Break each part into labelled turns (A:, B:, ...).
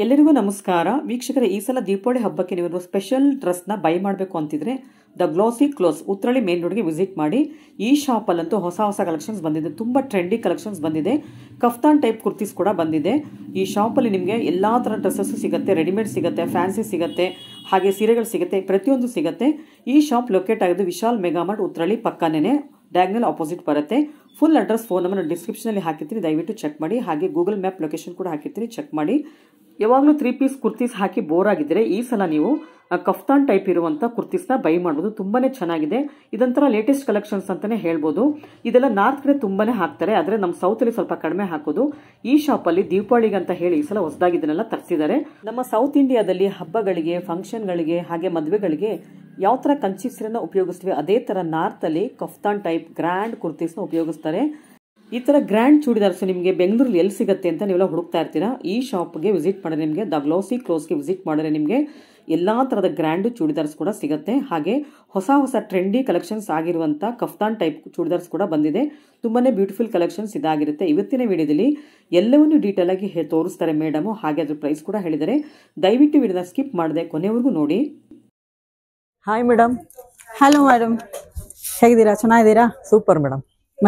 A: ಎಲ್ಲರಿಗೂ ನಮಸ್ಕಾರ ವೀಕ್ಷಕರೇ, ಈ ಸಲ ದೀಪಾವಳಿ ಹಬ್ಬಕ್ಕೆ ನೀವು ಸ್ಪೆಷಲ್ ಡ್ರೆಸ್ನ ಬೈ ಮಾಡಬೇಕು ಅಂತಿದ್ರೆ the Glossy Clothes Uttarahalli main ರೋಡ್ಗೆ ವಿಸಿಟ್ ಮಾಡಿ. ಈ ಶಾಪಲ್ಲಂತೂ ಹೊಸ ಹೊಸ ಕಲೆಕ್ಷನ್ಸ್ ಬಂದಿದೆ, ತುಂಬ ಟ್ರೆಂಡಿ ಕಲೆಕ್ಷನ್ಸ್ ಬಂದಿದೆ. ಕಫ್ತಾನ್ ಟೈಪ್ ಕುರ್ತೀಸ್ ಕೂಡ ಬಂದಿದೆ. ಈ ಶಾಪಲ್ಲಿ ನಿಮಗೆ ಎಲ್ಲ ಥರ ಡ್ರೆಸ್ಸಸ್ಸು ಸಿಗುತ್ತೆ, ರೆಡಿಮೇಡ್ ಸಿಗುತ್ತೆ, ಫ್ಯಾನ್ಸಿ ಸಿಗುತ್ತೆ, ಹಾಗೆ ಸೀರೆಗಳು ಸಿಗುತ್ತೆ, ಪ್ರತಿಯೊಂದು ಸಿಗುತ್ತೆ. ಈ ಶಾಪ್ ಲೊಕೇಟ್ ಆಗೋದು ವಿಶಾಲ್ ಮೆಗಾಮಾರ್ಟ್ ಉತ್ರಳ್ಳಿ ಪಕ್ಕನೇ, ಡಯಾಗ್ನಲ್ ಆಪೋಸಿಟ್ ಬರುತ್ತೆ. ಫುಲ್ ಅಡ್ರೆಸ್ ಫೋನ್ ನಂಬರ್ ಡಿಸ್ಕ್ರಿಪ್ಷನಲ್ಲಿ ಹಾಕಿರ್ತೀನಿ, ದಯವಿಟ್ಟು ಚೆಕ್ ಮಾಡಿ. ಹಾಗೆ ಗೂಗಲ್ ಮ್ಯಾಪ್ ಲೊಕೇಶನ್ ಕೂಡ ಹಾಕಿರ್ತೀನಿ, ಚೆಕ್ ಮಾಡಿ. ಯಾವಾಗಲೂ 3 ಪೀಸ್ ಕುರ್ತೀಸ್ ಹಾಕಿ ಬೋರ್ ಆಗಿದ್ದರೆ ಈ ಸಲ ನೀವು ಕಫ್ತಾನ್ ಟೈಪ್ ಇರುವಂಥ ಕುರ್ತೀಸ್ನ ಬೈ ಮಾಡ್ಬೋದು. ತುಂಬಾ ಚೆನ್ನಾಗಿದೆ. ಇದೊಂಥರ ಲೇಟೆಸ್ಟ್ ಕಲೆಕ್ಷನ್ಸ್ ಅಂತಲೇ ಹೇಳ್ಬೋದು. ಇದೆಲ್ಲ ನಾರ್ತ್ ಕಡೆ ತುಂಬಾ ಹಾಕ್ತಾರೆ, ಆದರೆ ನಮ್ಮ ಸೌತಲ್ಲಿ ಸ್ವಲ್ಪ ಕಡಿಮೆ ಹಾಕೋದು. ಈ ಶಾಪಲ್ಲಿ ದೀಪಾವಳಿಗೆ ಅಂತ ಹೇಳಿ ಈ ಸಲ ಹೊಸದಾಗಿ ಇದನ್ನೆಲ್ಲ ತರಿಸಿದ್ದಾರೆ. ನಮ್ಮ ಸೌತ್ ಇಂಡಿಯಾದಲ್ಲಿ ಹಬ್ಬಗಳಿಗೆ, ಫಂಕ್ಷನ್ಗಳಿಗೆ, ಹಾಗೆ ಮದುವೆಗಳಿಗೆ ಯಾವ ಥರ ಕಂಚಿ ಸೀರೆನ ಉಪಯೋಗಿಸ್ತೀವಿ ಅದೇ ಥರ ನಾರ್ತಲ್ಲಿ ಕಫ್ತಾನ್ ಟೈಪ್ ಗ್ರ್ಯಾಂಡ್ ಕುರ್ತೀಸ್ನ ಉಪಯೋಗಿಸ್ತಾರೆ. ಈ ಥರ ಗ್ರ್ಯಾಂಡ್ ಚೂಡಿದಾರ್ಸ್ ನಿಮಗೆ ಬೆಂಗಳೂರಲ್ಲಿ ಎಲ್ಲಿ ಸಿಗುತ್ತೆ ಅಂತ ನೀವೆಲ್ಲ ಹುಡುಕ್ತಾ ಇರ್ತೀರಾ. ಈ ಶಾಪ್ಗೆ ವಿಸಿಟ್ ಮಾಡಿದ್ರೆ ನಿಮಗೆ ದ ಗ್ಲೋಸಿ ಕ್ಲೋಸ್ಗೆ ವಿಸಿಟ್ ಮಾಡಿದ್ರೆ ನಿಮಗೆ ಎಲ್ಲ ಥರದ ಗ್ರ್ಯಾಂಡು ಚೂಡಿದಾರ್ಸ್ ಕೂಡ ಸಿಗುತ್ತೆ. ಹಾಗೆ ಹೊಸ ಹೊಸ ಟ್ರೆಂಡಿ ಕಲೆಕ್ಷನ್ಸ್ ಆಗಿರುವಂಥ ಕಫ್ತಾನ್ ಟೈಪ್ ಚೂಡಿದಾರ್ಸ್ ಕೂಡ ಬಂದಿದೆ. ತುಂಬಾ ಬ್ಯೂಟಿಫುಲ್ ಕಲೆಕ್ಷನ್ಸ್ ಇದಾಗಿರುತ್ತೆ. ಇವತ್ತಿನ ವಿಡಿಯೋದಲ್ಲಿ ಎಲ್ಲವನ್ನೂ ಡೀಟೇಲ್ ಆಗಿ ತೋರಿಸ್ತಾರೆ ಮೇಡಮು. ಹಾಗೆ ಅದ್ರ ಪ್ರೈಸ್ ಕೂಡ ಹೇಳಿದ್ದಾರೆ. ದಯವಿಟ್ಟು ವಿಡಿಯೋನ ಸ್ಕಿಪ್ ಮಾಡದೆ ಕೊನೆವರೆಗೂ ನೋಡಿ. Hi madam.
B: ಹಲೋ ಮೇಡಮ್, ಹೇಗಿದ್ದೀರಾ? ಚೆನ್ನಾಗಿದ್ದೀರಾ?
A: Super madam.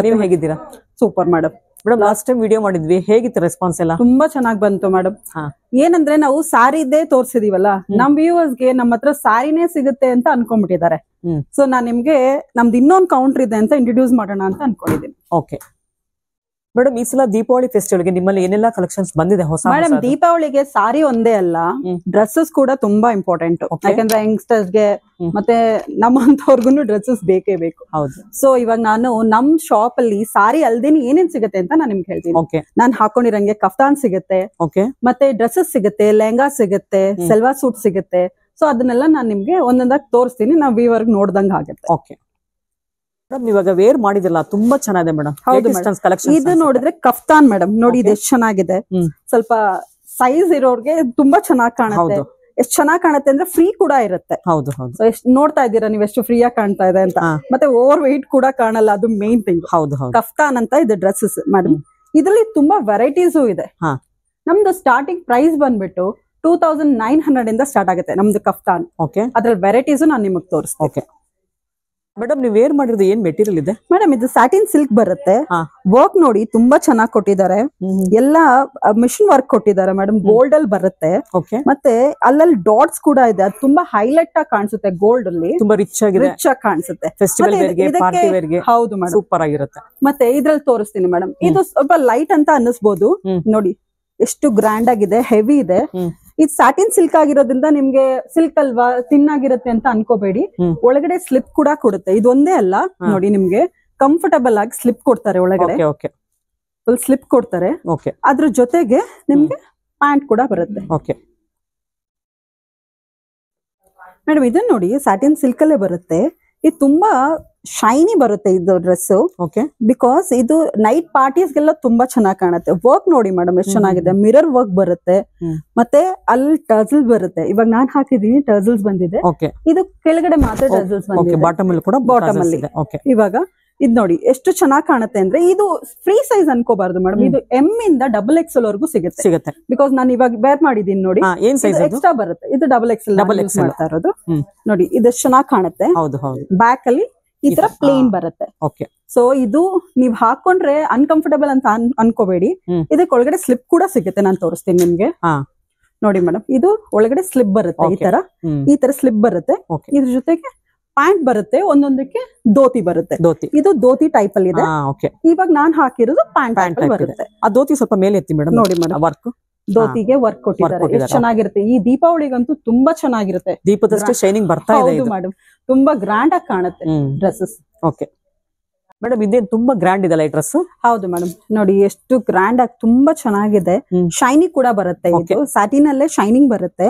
A: ನೀವು ಹೇಗಿದ್ದೀರಾ?
B: Super madam.
A: Madam last time video ಮಾಡಿದ್ವಿ, ಹೇಗಿತ್ತು ರೆಸ್ಪಾನ್ಸ್ ಎಲ್ಲ?
B: ತುಂಬಾ ಚೆನ್ನಾಗಿ ಬಂತು ಮೇಡಮ್. ಏನಂದ್ರೆ ನಾವು ಸಾರಿದೇ ತೋರ್ಸಿದೀವಲ್ಲ, ನಮ್ ವ್ಯೂವರ್ಸ್ಗೆ ನಮ್ಮ ಹತ್ರ ಸಾರಿನೇ ಸಿಗುತ್ತೆ ಅಂತ ಅನ್ಕೊಂಡ್ಬಿಟ್ಟಿದ್ದಾರೆ. ಸೊ ನಾನ್ ನಿಮ್ಗೆ ನಮ್ದು ಇನ್ನೊಂದು ಕೌಂಟರ್ ಇದೆ ಅಂತ ಇಂಟ್ರೊಡ್ಯೂಸ್ ಮಾಡೋಣ ಅಂತ ಅನ್ಕೊಂಡಿದ್ದೀನಿ.
A: ಓಕೆ ಮೇಡಮ್, ಈ ಸಲ ದೀಪಾವಳಿ ಫೆಸ್ಟಿವಲ್ಗೆ ನಿಮ್ಮಲ್ಲಿ ಏನೆಲ್ಲ ಕಲೆಕ್ಷನ್ಸ್ ಬಂದಿದೆ ಹೊಸ?
B: ಮೇಡಮ್, ದೀಪಾವಳಿಗೆ ಸಾರಿ ಒಂದೇ ಅಲ್ಲ, ಡ್ರೆಸ್ಸಸ್ ಕೂಡ ತುಂಬಾ ಇಂಪಾರ್ಟೆಂಟ್. ಯಾಕಂದ್ರೆ ಯಂಗ್ಸ್ಟರ್ಸ್ಗೆ ಮತ್ತೆ ನಮ್ಮಂತವ್ರಿಗೂ ಡ್ರೆಸ್ಸಸ್ ಬೇಕೇ ಬೇಕು.
A: ಹೌದು.
B: ಸೊ ಇವಾಗ ನಾನು ನಮ್ ಶಾಪ್ ಅಲ್ಲಿ ಸಾರಿ ಅಲ್ದೇನೆ ಏನೇನ್ ಸಿಗುತ್ತೆ ಅಂತ ನಾನು ನಿಮ್ಗೆ ಹೇಳ್ತೀನಿ. ನಾನ್ ಹಾಕೊಂಡಿರಂಗೆ ಕಫ್ತಾನ್ ಸಿಗುತ್ತೆ, ಮತ್ತೆ ಡ್ರೆಸ್ಸಸ್ ಸಿಗುತ್ತೆ, ಲೆಹಂಗಾ ಸಿಗುತ್ತೆ, ಸಲ್ವಾರ್ ಸೂಟ್ ಸಿಗುತ್ತೆ. ಸೊ ಅದನ್ನೆಲ್ಲ ನಾನ್ ನಿಮ್ಗೆ ಒಂದೊಂದಾಗಿ ತೋರಿಸ್ತೀನಿ, ನಾವ್ ವ್ಯೂವರ್ಗ್ ನೋಡ್ದಂಗ ಆಗುತ್ತೆ.
A: ಓಕೆ ಮೇಡಮ್, ಇವಾಗ ವೇರ್ ಮಾಡಿದಿಲ್ಲ, ತುಂಬಾ ಚೆನ್ನಾಗಿದೆ ಮೇಡಮ್.
B: ಹೌದು ಮೇಡಮ್, ಇದು ನೋಡಿದ್ರೆ ಕಫ್ತಾನ್ ಮೇಡಮ್, ನೋಡಿ ಇದು ಎಷ್ಟು ಚೆನ್ನಾಗಿದೆ. ಸ್ವಲ್ಪ ಸೈಜ್ ಇರೋರ್ಗೆ ತುಂಬಾ ಚೆನ್ನಾಗಿ ಕಾಣುತ್ತೆ. ಎಷ್ಟು ಚೆನ್ನಾಗಿ ಕಾಣುತ್ತೆ ಅಂದ್ರೆ ಫ್ರೀ ಕೂಡ ಇರುತ್ತೆ.
A: ಹೌದು ಹೌದು.
B: ಎಷ್ಟು ನೋಡ್ತಾ ಇದ್ದೀರಾ ನೀವು, ಎಷ್ಟು ಫ್ರೀ ಆಗಿ ಕಾಣ್ತಾ ಇದೆ ಅಂತ. ಮತ್ತೆ ಓವರ್ ವೆಯ್ಟ್ ಕೂಡ ಕಾಣಲ್ಲ, ಅದು ಮೇನ್ ಥಿಂಗ್.
A: ಹೌದು ಹೌದು.
B: ಕಫ್ತಾನ್ ಅಂತ ಇದು ಡ್ರೆಸ್ಸಸ್ ಮೇಡಮ್. ಇದ್ರಲ್ಲಿ ತುಂಬಾ ವೆರೈಟೀಸು ಇದೆ. ನಮ್ದು ಸ್ಟಾರ್ಟಿಂಗ್ ಪ್ರೈಸ್ ಬಂದ್ಬಿಟ್ಟು 2900 ಇಂದ ಸ್ಟಾರ್ಟ್ ಆಗುತ್ತೆ ನಮ್ದು ಕಫ್ತಾನ್. ಅದ್ರಲ್ಲಿ ವೆರೈಟೀಸು ನಾನು ನಿಮಗೆ ತೋರಿಸ್ತೀನಿ.
A: ಮೇಡಮ್, ನೀವು ವೇರ್ ಮಾಡಿರೋದು ಏನ್ ಮೆಟೀರಿಯಲ್ ಇದೆ?
B: ಮೇಡಮ್, ಇದು ಸ್ಯಾಟಿನ್ ಸಿಲ್ಕ್ ಬರುತ್ತೆ. ವರ್ಕ್ ನೋಡಿ ತುಂಬಾ ಚೆನ್ನಾಗಿ ಕೊಟ್ಟಿದ್ದಾರೆ. ಎಲ್ಲ ಮಿಷಿನ್ ವರ್ಕ್ ಕೊಟ್ಟಿದ್ದಾರೆ ಮೇಡಮ್. ಗೋಲ್ಡ್ ಅಲ್ಲಿ ಬರುತ್ತೆ. ಮತ್ತೆ ಅಲ್ಲಲ್ಲಿ ಡಾಟ್ಸ್ ಕೂಡ ಇದೆ. ಅದು ತುಂಬಾ ಹೈಲೈಟ್ ಆಗಿ ಕಾಣಿಸುತ್ತೆ. ಗೋಲ್ಡ್ ಅಲ್ಲಿ ತುಂಬಾ ರಿಚ್ ಆಗಿ ಕಾಣಿಸುತ್ತೆ. ಹೌದು ಮೇಡಮ್,
A: ಸೂಪರ್ ಆಗಿರುತ್ತೆ.
B: ಮತ್ತೆ ಇದ್ರಲ್ಲಿ ತೋರಿಸ್ತೀನಿ ಮೇಡಮ್. ಇದು ಸ್ವಲ್ಪ ಲೈಟ್ ಅಂತ ಅನ್ನಿಸ್ಬೋದು. ನೋಡಿ ಎಷ್ಟು ಗ್ರ್ಯಾಂಡ್ ಆಗಿದೆ, ಹೆವಿ ಇದೆ. ಇದು ಸ್ಯಾಟಿನ್ ಸಿಲ್ಕ್ ಆಗಿರೋದ್ರಿಂದ ನಿಮ್ಗೆ ಸಿಲ್ಕ್ ಅಲ್ವಾ, ತಿನ್ನಾಗಿರುತ್ತೆ ಅಂತ ಅನ್ಕೋಬೇಡಿ. ಒಳಗಡೆ ಸ್ಲಿಪ್ ಕೂಡ ಕೊಡುತ್ತೆ. ಇದೊಂದೇ ಅಲ್ಲ, ನೋಡಿ ನಿಮ್ಗೆ ಕಂಫರ್ಟಬಲ್ ಆಗಿ ಸ್ಲಿಪ್ ಕೊಡ್ತಾರೆ. ಒಳಗಡೆ ಫುಲ್ ಸ್ಲಿಪ್ ಕೊಡ್ತಾರೆ. ಅದ್ರ ಜೊತೆಗೆ ನಿಮ್ಗೆ ಪ್ಯಾಂಟ್ ಕೂಡ ಬರುತ್ತೆ. ಮೇಡಮ್, ಇದನ್ನ ನೋಡಿ, ಸ್ಯಾಟಿನ್ ಸಿಲ್ಕ್ ಅಲ್ಲೇ ಬರುತ್ತೆ. ಇದು ತುಂಬಾ ಶೈನಿ ಬರುತ್ತೆ ಇದು ಡ್ರೆಸ್. ಬಿಕಾಸ್ ಇದು ನೈಟ್ ಪಾರ್ಟೀಸ್ಗೆಲ್ಲ ತುಂಬಾ ಚೆನ್ನಾಗಿ ಕಾಣುತ್ತೆ. ವರ್ಕ್ ನೋಡಿ ಮೇಡಮ್ ಎಷ್ಟು ಚೆನ್ನಾಗಿದೆ. ಮಿರರ್ ವರ್ಕ್ ಬರುತ್ತೆ, ಮತ್ತೆ ಅಲ್ಲಿ ಟರ್ಸಲ್ಸ್ ಬರುತ್ತೆ. ಇವಾಗ ನಾನ್ ಹಾಕಿದೀನಿ, ಟರ್ಸಲ್ಸ್ ಬಂದಿದೆ. ಇದು ಕೆಳಗಡೆ ಮಾತ್ರ ಟರ್ಸಲ್ಸ್ ಬಂದಿದೆ, ಬಾಟಮ್ ಅಲ್ಲಿ. ಇವಾಗ ಇದ್ ನೋಡಿ ಎಷ್ಟು ಚೆನ್ನಾಗಿ ಕಾಣುತ್ತೆ ಅಂದ್ರೆ, ಇದು ಫ್ರೀ ಸೈಜ್ ಅನ್ಕೋಬಾರ್ದು ಮೇಡಮ್. ಇದು ಎಂ ಇಂದ XXL ವರೆಗೂ ಸಿಗುತ್ತೆ. ಬಿಕಾಸ್ ನಾನು ಇವಾಗ ಬೇರ್ ಮಾಡಿದೀನಿ ನೋಡಿ, ಎಕ್ಸ್ಟ್ರಾ ಬರುತ್ತೆ. ಇದು XXL ಮಾಡ್ತಾ ಇರೋದು. ನೋಡಿ ಇದೆಷ್ಟು ಚೆನ್ನಾಗಿ ಕಾಣುತ್ತೆ. ಬ್ಯಾಕ್ ಅಲ್ಲಿ ಈ ತರ ಪ್ಲೇನ್ ಬರುತ್ತೆ. ಸೊ ಇದು ನೀವ್ ಹಾಕೊಂಡ್ರೆ ಅನ್ಕಂಫರ್ಟಬಲ್ ಅಂತ ಅನ್ಕೋಬೇಡಿ. ಇದಕ್ಕೆ ಒಳಗಡೆ ಸ್ಲಿಪ್ ಕೂಡ ಸಿಗುತ್ತೆ. ನಾನು ತೋರಿಸ್ತೀನಿ ನಿಮ್ಗೆ. ನೋಡಿ ಮೇಡಮ್, ಇದು ಒಳಗಡೆ ಸ್ಲಿಪ್ ಬರುತ್ತೆ. ಈ ತರ ಸ್ಲಿಪ್ ಬರುತ್ತೆ. ಇದ್ರ ಜೊತೆಗೆ ಪ್ಯಾಂಟ್ ಬರುತ್ತೆ, ಒಂದೊಂದಕ್ಕೆ ಧೋತಿ ಬರುತ್ತೆ. ಇದು ಧೋತಿ ಟೈಪ್ ಅಲ್ಲಿ ಇದೆ. ಇವಾಗ ನಾನ್ ಹಾಕಿರೋದು ಪ್ಯಾಂಟ್ ಬರುತ್ತೆ.
A: ಆ ಧೋತಿ ಸ್ವಲ್ಪ ಮೇಲೆ ಎತ್ತಿ ಮೇಡಮ್.
B: ನೋಡಿ ಮೇಡಮ್, ವರ್ಕ್ ಧೋತಿಗೆ ವರ್ಕ್ ಕೊಟ್ಟಿದ್ದಾರೆ. ಎಷ್ಟು ಚೆನ್ನಾಗಿರುತ್ತೆ. ಈ ದೀಪಾವಳಿಗಂತೂ ತುಂಬಾ ಚೆನ್ನಾಗಿರುತ್ತೆ.
A: ದೀಪದಷ್ಟು ಶೈನಿಂಗ್ ಬರ್ತಾ ಇದೆ
B: ಮೇಡಮ್. ತುಂಬಾ ಗ್ರ್ಯಾಂಡ್ ಆಗಿ ಕಾಣುತ್ತೆ ಡ್ರೆಸ್ಸಸ್.
A: ಮೇಡಮ್, ಇದೇನು ತುಂಬಾ ಗ್ರ್ಯಾಂಡ್ ಇದೆ ಈ ಡ್ರೆಸ್?
B: ಹೌದು ಮೇಡಮ್, ನೋಡಿ ಎಷ್ಟು ಗ್ರ್ಯಾಂಡ್ ಆಗಿ ತುಂಬಾ ಚೆನ್ನಾಗಿದೆ. ಶೈನಿಂಗ್ ಕೂಡ ಬರುತ್ತೆ. ಇದು ಸ್ಯಾಟಿನ್ ಅಲ್ಲೇ ಶೈನಿಂಗ್ ಬರುತ್ತೆ.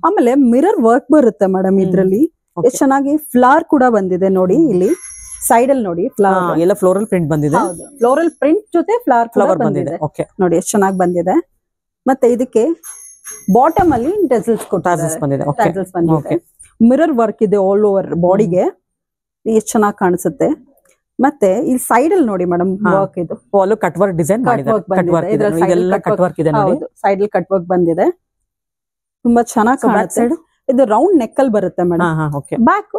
B: ಆಮೇಲೆ ಮಿರರ್ ವರ್ಕ್ ಬರುತ್ತೆ ಮೇಡಮ್. ಇದ್ರಲ್ಲಿ ಎಷ್ಟು ಚೆನ್ನಾಗಿ ಫ್ಲವರ್ ಕೂಡ ಬಂದಿದೆ. ನೋಡಿ ಇಲ್ಲಿ ಸೈಡ್ ಅಲ್ಲಿ ನೋಡಿ, ಫ್ಲವರ್
A: ಎಲ್ಲ ಫ್ಲೋರಲ್ ಪ್ರಿಂಟ್ ಬಂದಿದೆ.
B: ಫ್ಲೋರಲ್ ಪ್ರಿಂಟ್ ಜೊತೆ ಫ್ಲವರ್ ಬಂದಿದೆ. ನೋಡಿ ಎಷ್ಟು ಚೆನ್ನಾಗಿ ಬಂದಿದೆ. ಮತ್ತೆ ಇದಕ್ಕೆ ಬಾಟಮ್ ಅಲ್ಲಿ ಟೆಸಲ್ಸ್ ಬಂದಿದೆ. ಮಿರರ್ ವರ್ಕ್ ಇದೆ ಆಲ್ ಓವರ್ ಬಾಡಿಗೆ. ಎಷ್ಟು ಚೆನ್ನಾಗಿ ಕಾಣಿಸುತ್ತೆ. ಮತ್ತೆ ಇಲ್ಲಿ ಸೈಡ್ ಅಲ್ಲಿ ನೋಡಿ ಮೇಡಮ್, ವರ್ಕ್ ಇದು
A: ಕಟ್ ವರ್ಕ್ ಡಿಸೈನ್ ಮಾಡಿದ್ದಾರೆ.
B: ಸೈಡ್ ಅಲ್ಲಿ ಕಟ್ ವರ್ಕ್ ಬಂದಿದೆ. ತುಂಬಾ ಚೆನ್ನಾಗಿ ಕಾಣುತ್ತೆ. ಇದು ರೌಂಡ್ ನೆಕ್ ಅಲ್ಲಿ ಬರುತ್ತೆ ಮೇಡಮ್. ಬ್ಯಾಕ್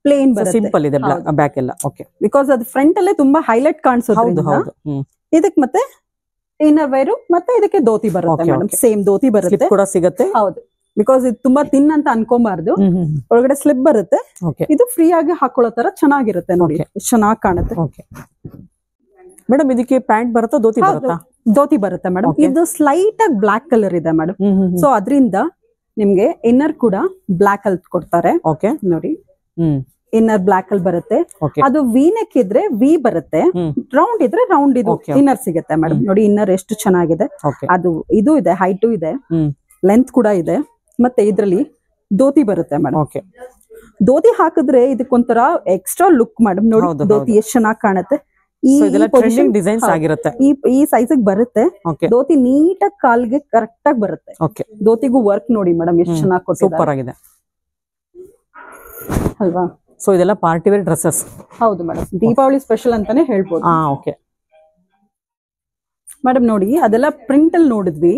B: ಪ್ಲೇನ್ ಬರುತ್ತೆ,
A: ಸಿಂಪಲ್ ಇದೆ ಬ್ಯಾಕ್ ಎಲ್ಲ. ಓಕೆ,
B: ಬಿಕಾಸ್ ಅದು ಫ್ರಂಟ್ ಅಲ್ಲೇ ತುಂಬಾ ಹೈಲೈಟ್ ಕಾಣಿಸೋದ್ರಿಂದ ಇದಕ್ಕೆ ಮತ್ತೆ ಇನ್ನರ್ ವೇರ್ ಮತ್ತೆ ಇದಕ್ಕೆ ಧೋತಿ ಬರುತ್ತೆ ಮೇಡಮ್. ಸೇಮ್ ಧೋತಿ ಬರುತ್ತೆ
A: ಕೂಡ ಸಿಗುತ್ತೆ.
B: ಹೌದು, ಬಿಕಾಸ್ ಇದು ತುಂಬಾ ತಿನ್ ಅಂತ ಅನ್ಕೊಂಬಾರ್ದು. ಒಳಗಡೆ ಸ್ಲಿಪ್ ಬರುತ್ತೆ. ಇದು ಫ್ರೀ ಆಗಿ ಹಾಕೊಳ್ಳೋ ತರ ಚೆನ್ನಾಗಿರುತ್ತೆ ನೋಡಿ, ಚೆನ್ನಾಗಿ ಕಾಣುತ್ತೆ.
A: ಮೇಡಮ್ ಇದಕ್ಕೆ ಪ್ಯಾಂಟ್ ಬರುತ್ತಾ ಧೋತಿ ಬರುತ್ತಾ?
B: ಧೋತಿ ಬರುತ್ತೆ ಮೇಡಮ್. ಇದು ಸ್ಲೈಟ್ ಆಗಿ ಬ್ಲಾಕ್ ಕಲರ್ ಇದೆ ಮೇಡಮ್. ಸೊ ಅದರಿಂದ ನಿಮ್ಗೆ ಇನ್ನರ್ ಕೂಡ ಬ್ಲಾಕ್ ಅಲ್ಲಿ ಕೊಡ್ತಾರೆ.
A: ಓಕೆ
B: ನೋಡಿ, ಇನ್ನರ್ ಬ್ಲಾಕ್ ಅಲ್ಲಿ ಬರುತ್ತೆ. ಅದು ವಿ ನೆಕ್ ಇದ್ರೆ ವಿ ಬರುತ್ತೆ, ರೌಂಡ್ ಇದ್ರೆ ರೌಂಡ್ ಇದು ಇನ್ನರ್ ಸಿಗುತ್ತೆ ಮೇಡಮ್. ನೋಡಿ ಇನ್ನರ್ ಎಷ್ಟು ಚೆನ್ನಾಗಿದೆ. ಅದು ಇದು ಇದೆ, ಹೈಟು ಇದೆ, ಲೆಂತ್ ಕೂಡ ಇದೆ. ಮತ್ತೆ ಇದ್ರಲ್ಲಿ ಧೋತಿ ಬರುತ್ತೆ ಮೇಡಮ್. ಧೋತಿ ಹಾಕಿದ್ರೆ ಇದಕ್ಕೊಂಥರ ಎಕ್ಸ್ಟ್ರಾ ಲುಕ್ ಮೇಡಮ್. ನೋಡಿ ಧೋತಿ ಎಷ್ಟು ಚೆನ್ನಾಗಿ ಕಾಣುತ್ತೆ. ಈ ಸೈಜ್ ಬರುತ್ತೆ. ಧೋತಿ ನೀಟಾಗಿ ಕಾಲ್ಗೆ ಕರೆಕ್ಟ್ ಆಗಿ ಬರುತ್ತೆ. ಧೋತಿಗೂ ವರ್ಕ್ ನೋಡಿ ಮೇಡಮ್ ಎಷ್ಟು ಚೆನ್ನಾಗಿ ಕೊಟ್ಟಿದ್ದಾರೆ ಅಲ್ವಾ?
A: ಸೊ ಇದೆಲ್ಲ ಪಾರ್ಟಿ ವೇರ್ ಡ್ರೆಸ್ಸಸ್.
B: ಹೌದು ಮೇಡಮ್, ದೀಪಾವಳಿ ಸ್ಪೆಷಲ್ ಅಂತಾನೆ ಹೇಳ್ಬೋದು. ಮೇಡಮ್ ನೋಡಿ, ಅದೆಲ್ಲ ಪ್ರಿಂಟ್ ಅಲ್ಲಿ ನೋಡಿದ್ವಿ.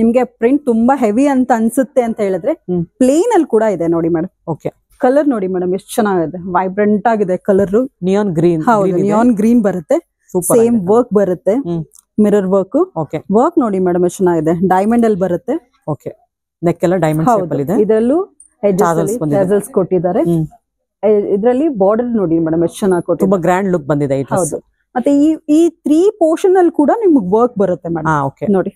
B: ನಿಮ್ಗೆ ಪ್ರಿಂಟ್ ತುಂಬಾ ಹೆವಿ ಅಂತ ಅನ್ಸುತ್ತೆ ಅಂತ ಹೇಳಿದ್ರೆ ಪ್ಲೇನ್ ಅಲ್ಲಿ ಕೂಡ ಇದೆ ನೋಡಿ ಮೇಡಮ್.
A: ಓಕೆ,
B: ಕಲರ್ ನೋಡಿ ಮೇಡಮ್ ಎಷ್ಟು ಚೆನ್ನಾಗಿದೆ, ವೈಬ್ರೆಂಟ್ ಆಗಿದೆ ಕಲರ್.
A: Neon green.
B: ಹೌದು, ನಿಯಾನ್ ಗ್ರೀನ್ ಬರುತ್ತೆ. ಸೇಮ್ ವರ್ಕ್ ಬರುತ್ತೆ, ಮಿರರ್ ವರ್ಕ್. ವರ್ಕ್ ನೋಡಿ ಮೇಡಮ್ ಎಷ್ಟು ಚೆನ್ನಾಗಿದೆ, ಡೈಮಂಡ್ ಅಲ್ಲಿ ಬರುತ್ತೆ.
A: ಓಕೆ, ನೆಕ್ ಎಲ್ಲ ಡೈಮಂಡ್ ಶೇಪ್ ಅಲ್ಲಿ ಇದೆ.
B: ಇದರಲ್ಲೂ ಎಡ್ಜಸ್ ಕೊಟ್ಟಿದ್ದಾರೆ. ಇದರಲ್ಲಿ ಬಾರ್ಡರ್ ನೋಡಿ ಮೇಡಮ್ ಎಷ್ಟು ಚೆನ್ನಾಗಿ ಕೊಟ್ಟಿದ್ದಾರೆ.
A: ತುಂಬಾ ಗ್ರ್ಯಾಂಡ್ ಲುಕ್ ಬಂದಿದೆ.
B: ಹೌದು, ಮತ್ತೆ ಈ 3 ಪೋರ್ಷನ್ ಅಲ್ಲಿ ಕೂಡ ನಿಮ್ಗೆ ವರ್ಕ್ ಬರುತ್ತೆ ಮೇಡಮ್. ನೋಡಿ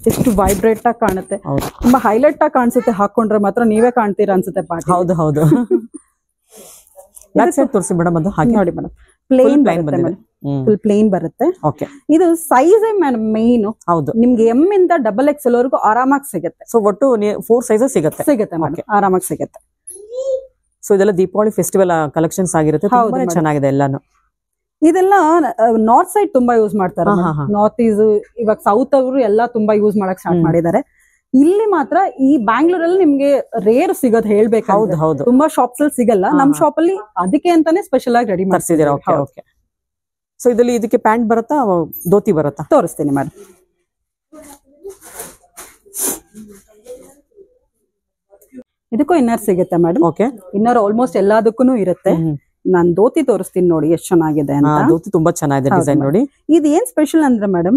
B: ಎಷ್ಟು ವೈಬ್ರೇಟ್ ಆಗಿ ಕಾಣುತ್ತೆ, ತುಂಬಾ ಹೈಲೈಟ್ ಆಗಿ ಕಾಣಿಸುತ್ತೆ. ಹಾಕೊಂಡ್ರೆ ಮಾತ್ರ ನೀವೇ ಕಾಣ್ತೀರಾ ಅನ್ಸುತ್ತೆ ಪಾರ್ಟಿ.
A: ಹೌದು ಹೌದು. ಬ್ಯಾಕ್ ಸೈಡ್ ತೋರಿಸಿ ಮೇಡಮ್. ಅದು ಹಾಗೆ
B: ನೋಡಿ ಮೇಡಮ್, ಪ್ಲೇನ್ ಬರುತ್ತೆ ಮೇಡಮ್, ಫುಲ್ ಪ್ಲೇನ್ ಬರುತ್ತೆ. ಇದು ಸೈಜ್ ಮೇಡಮ್ ಮೇನ್.
A: ಹೌದು,
B: ನಿಮ್ಗೆ ಎಂ ಇಂದ XXL ವರೆಗೂ ಆರಾಮಾಗಿ ಸಿಗುತ್ತೆ.
A: ಸೊ ಒಟ್ಟು 4 ಸೈಜಸ್ ಸಿಗುತ್ತೆ
B: ಮೇಡಮ್, ಆರಾಮಾಗಿ ಸಿಗುತ್ತೆ.
A: ಸೊ ಇದೆಲ್ಲ ದೀಪಾವಳಿ ಫೆಸ್ಟಿವಲ್ ಕಲೆಕ್ಷನ್ಸ್ ಆಗಿರುತ್ತೆ. ತುಂಬಾ ಚೆನ್ನಾಗಿದೆ ಎಲ್ಲಾನು.
B: ಇದೆಲ್ಲ ನಾರ್ತ್ ಸೈಡ್ ತುಂಬಾ ಯೂಸ್ ಮಾಡ್ತಾರೆ. ನಾರ್ತ್ ಈಸ್ ಇವಾಗ ಸೌತ್ ಅವರು ಎಲ್ಲ ತುಂಬಾ ಯೂಸ್ ಮಾಡಕ್ ಸ್ಟಾರ್ಟ್ ಮಾಡಿದ್ದಾರೆ. ಇಲ್ಲಿ ಮಾತ್ರ ಈ ಬ್ಯಾಂಗ್ಳೂರಲ್ಲಿ ನಿಮ್ಗೆ ರೇರ್ ಸಿಗೋದು ಹೇಳ್ಬೇಕು.
A: ಹೌದು,
B: ತುಂಬಾ ಶಾಪ್ಸ್ ಅಲ್ಲಿ ಸಿಗಲ್ಲ. ನಮ್ ಶಾಪ್ ಅಲ್ಲಿ ಅದಕ್ಕೆ ಅಂತಾನೆ ಸ್ಪೆಷಲ್ ಆಗಿ ರೆಡಿ ಮಾಡ್ತಿದ್ದೀರಾ.
A: ಓಕೆ, ಸೊ ಇದರಲ್ಲಿ ಇದಕ್ಕೆ ಪ್ಯಾಂಟ್ ಬರುತ್ತಾ ಧೋತಿ ಬರುತ್ತಾ?
B: ತೋರಿಸ್ತೀನಿ ಮೇಡಮ್. ಇದಕ್ಕೂ ಇನ್ನರ್ ಸಿಗುತ್ತೆ ಮೇಡಮ್.
A: ಓಕೆ,
B: ಇನ್ನರ್ ಆಲ್ಮೋಸ್ಟ್ ಎಲ್ಲದಕ್ಕೂ ಇರುತ್ತೆ. ನಾನ್ ಧೋತಿ ತೋರಿಸ್ತೀನಿ ನೋಡಿ ಎಷ್ಟು ಚೆನ್ನಾಗಿದೆ ಅಂತ.
A: ಧೋತಿ ತುಂಬಾ ಚೆನ್ನಾಗಿದೆ ಡಿಸೈನ್ ನೋಡಿ.
B: ಇದು ಏನ್ ಸ್ಪೆಷಲ್ ಅಂದ್ರೆ ಮೇಡಮ್,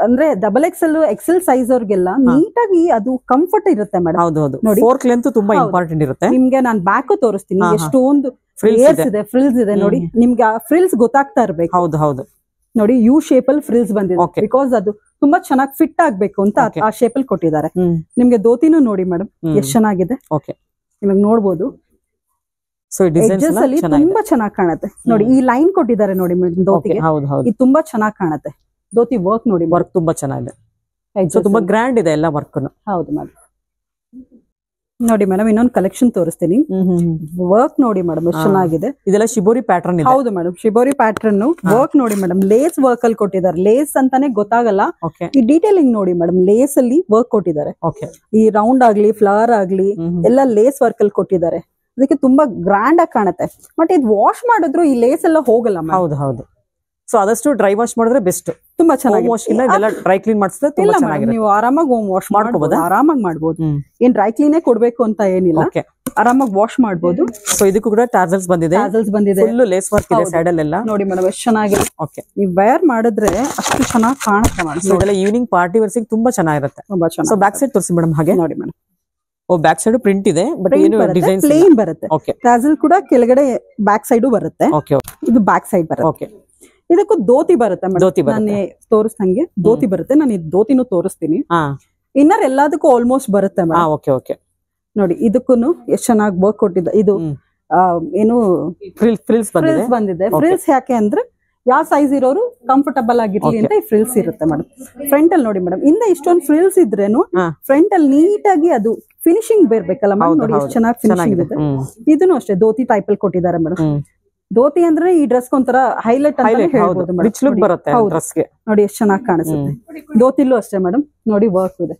B: ಅಂದ್ರೆ XXL XL ಸೈಜ್ ಅವ್ರಿಗೆಲ್ಲ ನೀಟಾಗಿ ಅದು ಕಂಫರ್ಟ್ ಇರುತ್ತೆ ಮೇಡಮ್.
A: ಹೌದು, ಫೋರ್ಕ್ ಲೆಂತ್ ತುಂಬಾ ಇಂಪಾರ್ಟೆಂಟ್ ಇರುತ್ತೆ.
B: ನಿಮ್ಗೆ ನಾನ್ ಬ್ಯಾಕ್ ತೋರಿಸ್ತೀನಿ, ಎಷ್ಟೊಂದು ಫ್ರಿಲ್ಸ್ ಇದೆ ನೋಡಿ. ನಿಮ್ಗೆ ಆ ಫ್ರಿಲ್ಸ್ ಗೊತ್ತಾಗ್ತಾ ಇರ್ಬೇಕು.
A: ಹೌದು
B: ನೋಡಿ, ಯು ಶೇಪ್ ಅಲ್ಲಿ ಫ್ರಿಲ್ಸ್ ಬಂದಿದೆ. ಬಿಕಾಸ್ ಅದು ತುಂಬಾ ಚೆನ್ನಾಗಿ ಫಿಟ್ ಆಗ್ಬೇಕು ಅಂತ ಆ ಶೇಪ್ ಅಲ್ಲಿ ಕೊಟ್ಟಿದ್ದಾರೆ. ನಿಮ್ಗೆ ಧೋತಿನೂ ನೋಡಿ ಮೇಡಮ್ ಎಷ್ಟು ಚೆನ್ನಾಗಿದೆ. ನಿಮಗೆ ನೋಡ್ಬೋದು, ಎಡ್ಜಸ್ ಅಲ್ಲಿ ತುಂಬಾ ಚೆನ್ನಾಗಿ ಕಾಣುತ್ತೆ ನೋಡಿ. ಈ ಲೈನ್ ಕೊಟ್ಟಿದ್ದಾರೆ ನೋಡಿ ಮೇಡಮ್ ಧೋತಿಗೆ, ಇದು ತುಂಬಾ ಚೆನ್ನಾಗಿ ಕಾಣುತ್ತೆ. ಧೋತಿ ವರ್ಕ್ ನೋಡಿ,
A: ವರ್ಕ್ ತುಂಬಾ ಚೆನ್ನಾಗಿದೆ. ತುಂಬಾ ಗ್ರ್ಯಾಂಡ್ ಇದೆ ಎಲ್ಲ ವರ್ಕ್.
B: ಹೌದು ಮೇಡಮ್. ನೋಡಿ ಮೇಡಮ್, ಇನ್ನೊಂದು ಕಲೆಕ್ಷನ್ ತೋರಿಸ್ತೀನಿ. ವರ್ಕ್ ನೋಡಿ ಮೇಡಮ್ ಎಷ್ಟು ಚೆನ್ನಾಗಿದೆ.
A: ಇದೆಲ್ಲ ಶಿಬೋರಿ ಪ್ಯಾಟರ್ನ್ ಇದೆ.
B: ಹೌದು ಮೇಡಮ್, ಶಿಬೋರಿ ಪ್ಯಾಟರ್ನ್. ವರ್ಕ್ ನೋಡಿ ಮೇಡಮ್, ಲೇಸ್ ವರ್ಕ್ ಅಲ್ಲಿ ಕೊಟ್ಟಿದ್ದಾರೆ. ಲೇಸ್ ಅಂತಾನೆ ಗೊತ್ತಾಗಲ್ಲ. ಈ ಡೀಟೇಲಿಂಗ್ ನೋಡಿ ಮೇಡಮ್, ಲೇಸ್ ಅಲ್ಲಿ ವರ್ಕ್ ಕೊಟ್ಟಿದ್ದಾರೆ. ಈ ರೌಂಡ್ ಆಗ್ಲಿ ಫ್ಲವರ್ ಆಗ್ಲಿ ಎಲ್ಲ ಲೇಸ್ ವರ್ಕ್ ಅಲ್ಲಿ ಕೊಟ್ಟಿದ್ದಾರೆ. ಅದಕ್ಕೆ ತುಂಬಾ ಗ್ರ್ಯಾಂಡ್ ಆಗಿ ಕಾಣುತ್ತೆ. ಬಟ್ ಇದು ವಾಶ್ ಮಾಡಿದ್ರು ಈ ಲೇಸ್ ಎಲ್ಲ ಹೋಗಲ್ಲ.
A: ಹೌದು, ಸೊ ಆದಷ್ಟು ಡ್ರೈ ವಾಶ್ ಮಾಡಿದ್ರೆ ಬೆಸ್ಟ್.
B: ತುಂಬಾ ಚೆನ್ನಾಗಿ
A: ಡ್ರೈ ಕ್ಲೀನ್ ಮಾಡಿಸಿದ್ರೆ ತುಂಬಾ ಚೆನ್ನಾಗಿದೆ.
B: ನೀವು ಆರಾಮಾಗಿ ಹೋಮ್ ವಾಶ್ ಮಾಡ್ಕೋಬಹುದು, ಆರಾಮಾಗಿ ಮಾಡಬಹುದು. ಏನ್ ಡ್ರೈ ಕ್ಲೀನೇ ಕೊಡ್ಬೇಕು ಅಂತ ಏನಿಲ್ಲ, ಆರಾಮಾಗಿ ವಾಶ್ ಮಾಡಬಹುದು.
A: ಸೊ ಇದಕ್ಕೂ ಕೂಡ ಟಾಸಲ್ಸ್ ಬಂದಿದೆ. ಫುಲ್ ಲೇಸ್ ವರ್ಕ್ ಇದೆ ಸೈಡ್ ಅಲ್ಲೆಲ್ಲ. ನೋಡಿ ಮೇಡಮ್ ಎಷ್ಟು ಚೆನ್ನಾಗಿದೆ. ನೀವು ವೇರ್ ಮಾಡಿದ್ರೆ ಅಷ್ಟು ಚೆನ್ನಾಗಿ ಕಾಣುತ್ತೆ ಮೇಡಮ್. ಸೊ ಇದೆಲ್ಲ ಈವ್ನಿಂಗ್ ಪಾರ್ಟಿ ವೇರ್ಸಿಗೆ ತುಂಬಾ ಚೆನ್ನಾಗಿರುತ್ತೆ. ಸೊ ಬ್ಯಾಕ್ ಸೈಡ್ ತೋರಿಸಿ ಮೇಡಮ್. ಹಾಗೆ ನೋಡಿ ಮೇಡಮ್, ಬ್ಯಾಕ್ ಸೈಡ್ ಪ್ರಿಂಟ್ ಇದೆ, ಬಟ್ ಏನು ಡಿಸೈನ್
B: ಪ್ಲೇನ್ ಬರುತ್ತೆ. ಟಾಸಲ್ ಕೂಡ ಕೆಳಗಡೆ ಬ್ಯಾಕ್ ಸೈಡ್ ಬರುತ್ತೆ. ಇದು ಬ್ಯಾಕ್ ಸೈಡ್ ಬರುತ್ತೆ. ಇದಕ್ಕೂ ಧೋತಿ ಬರುತ್ತೆ ಮೇಡಮ್. ನಾನು ತೋರಿಸ್ದಂಗೆ ಧೋತಿ ಬರುತ್ತೆ. ನಾನು ಇದು ಧೋತಿನೂ ತೋರಿಸ್ತೀನಿ. ಇನ್ನರ್ ಎಲ್ಲದಕ್ಕೂ ಆಲ್ಮೋಸ್ಟ್ ಬರುತ್ತೆ ಮೇಡಮ್. ನೋಡಿ, ಇದಕ್ಕೂ ಎಷ್ಟು ಚೆನ್ನಾಗಿ ವರ್ಕ್ ಕೊಟ್ಟಿದ್ದ. ಇದು ಏನು ಫ್ರಿಲ್ಸ್ ಬಂದಿದೆ. ಫ್ರಿಲ್ಸ್ ಯಾಕೆ ಅಂದ್ರೆ ಯಾವ ಸೈಜ್ ಇರೋರು ಕಂಫರ್ಟಬಲ್ ಆಗಿರ್ಲಿ ಅಂತ ಈ ಫ್ರಿಲ್ಸ್ ಇರುತ್ತೆ ಮೇಡಮ್. ಫ್ರಂಟ್ ಅಲ್ಲಿ ನೋಡಿ ಮೇಡಮ್, ಇಂದ ಇಷ್ಟೊಂದು ಫ್ರಿಲ್ಸ್ ಇದ್ರೇನು ಫ್ರಂಟ್ ಅಲ್ಲಿ ನೀಟಾಗಿ ಅದು ಫಿನಿಶಿಂಗ್ ಬೇರ್ಬೇಕಲ್ಲ ಮೇಡಮ್. ನೋಡಿ ಎಷ್ಟು ಚೆನ್ನಾಗಿ ಫಿನಿಶಿಂಗ್ ಇದೆ. ಇದನ್ನು ಅಷ್ಟೇ ಧೋತಿ ಟೈಪ್ ಅಲ್ಲಿ ಕೊಟ್ಟಿದ್ದಾರೆ ಮೇಡಮ್. ಧೋತಿ ಅಂದ್ರೆ ಈ ಡ್ರೆಸ್ ಒಂಥರ ಹೈಲೈಟ್ ಅಂತ ಹೇಳ್ಬೋದು. ನೋಡಿ ಎಷ್ಟು ಚೆನ್ನಾಗಿ ಕಾಣಿಸುತ್ತೆ. ಧೋತಿಲೂ ಅಷ್ಟೇ ಮೇಡಮ್, ನೋಡಿ ವರ್ಕ್ ಇದೆ,